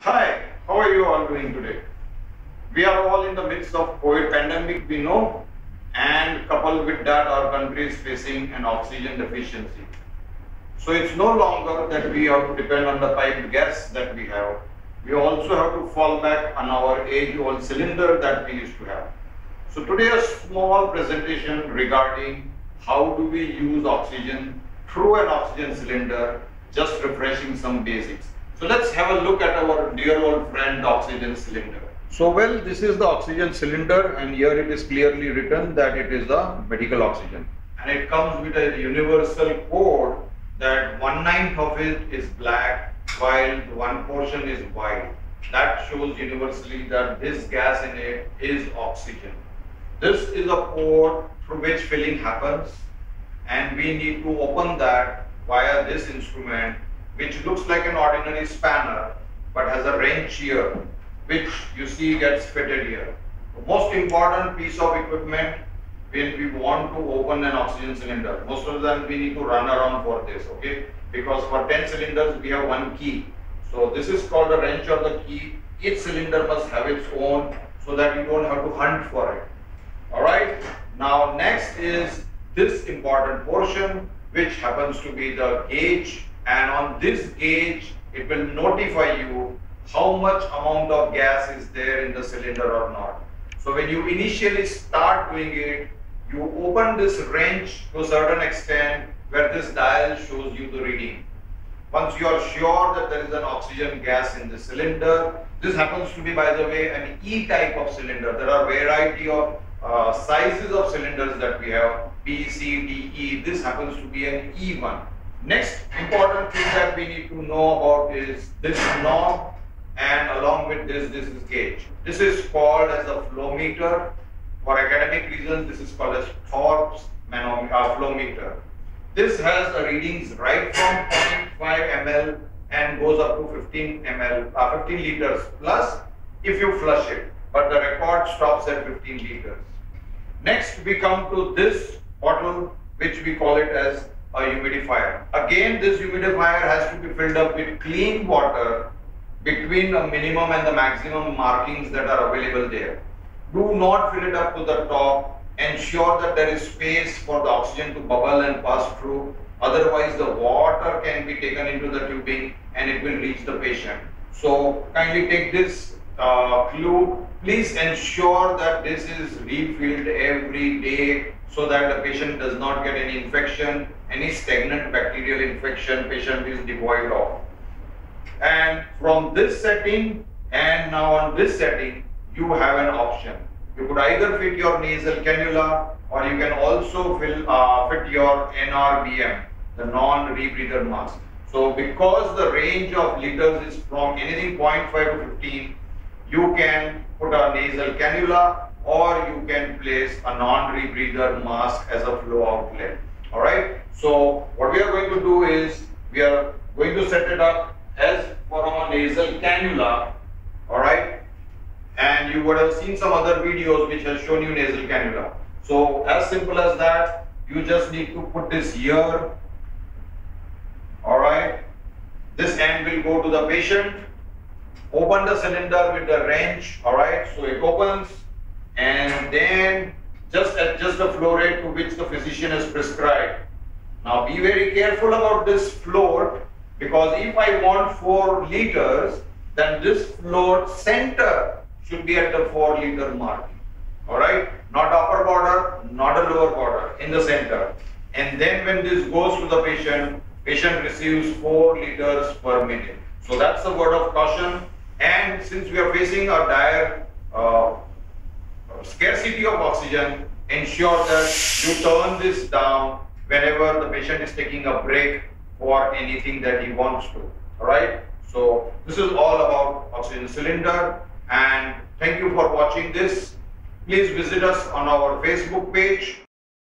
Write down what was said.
Hi, how are you all doing today? We are all in the midst of COVID pandemic, we know, and coupled with that, our country is facing an oxygen deficiency. So it's no longer that we have to depend on the piped gas that we have. We also have to fall back on our age-old cylinder that we used to have. So today a small presentation regarding how do we use oxygen through an oxygen cylinder, just refreshing some basics. So let's have a look at our dear old friend, the oxygen cylinder. So well, this is the oxygen cylinder, and here it is clearly written that it is the medical oxygen. And it comes with a universal code that 1/9 of it is black while one portion is white. That shows universally that this gas in it is oxygen. This is a port through which filling happens, and we need to open that via this instrument, which looks like an ordinary spanner but has a wrench here, which you see gets fitted here. The most important piece of equipment when we want to open an oxygen cylinder, most of the time we need to run around for this, okay? Because for 10 cylinders we have one key. So this is called a wrench or the key. Each cylinder must have its own so that you don't have to hunt for it. Alright, now next is this important portion, which happens to be the gauge, and on this gauge it will notify you how much amount of gas is there in the cylinder or not. So when you initially start doing it, you open this wrench to a certain extent where this dial shows you the reading. Once you are sure that there is an oxygen gas in the cylinder, this happens to be, by the way, an E type of cylinder. There are variety of sizes of cylinders that we have, B, C, D, E. This happens to be an E one. Next important thing that we need to know about is this knob, and along with this is gauge. This is called as a flow meter. For academic reasons, this is called as Thorpe's flow meter. This has readings right from 0.5 ml and goes up to 15 ml, 15 liters plus if you flush it. But the record stops at 15 liters. Next, we come to this bottle, which we call it as a humidifier. Again, this humidifier has to be filled up with clean water between the minimum and the maximum markings that are available there. Do not fill it up to the top. Ensure that there is space for the oxygen to bubble and pass through. Otherwise, the water can be taken into the tubing and it will reach the patient. So kindly take this clue. Please ensure that this is refilled every day so that the patient does not get any infection, any stagnant bacterial infection patient is devoid of. And from this setting and now on this setting, you have an option. You could either fit your nasal cannula, or you can also fit your NRBM, the non-rebreather mask. So because the range of liters is from anything 0.5 to 15, you can put a nasal cannula or you can place a non-rebreather mask as a flow outlet. Alright, so what we are going to do is we are going to set it up as for a nasal cannula. Alright, and you would have seen some other videos which has shown you nasal cannula. So as simple as that, you just need to put this here. Alright, this end will go to the patient. Open the cylinder with the wrench. Alright, so it opens, and then just adjust the flow rate to which the physician has prescribed. Now be very careful about this float, because if I want 4 liters, then this float center should be at the 4 liter mark. Alright, not upper border, not a lower border, in the center. And then when this goes to the patient, patient receives 4 liters per minute. So that's a word of caution. And since we are facing a dire scarcity of oxygen, ensure that you turn this down whenever the patient is taking a break for anything that he wants to. Alright, so this is all about oxygen cylinder, and thank you for watching this. Please visit us on our Facebook page.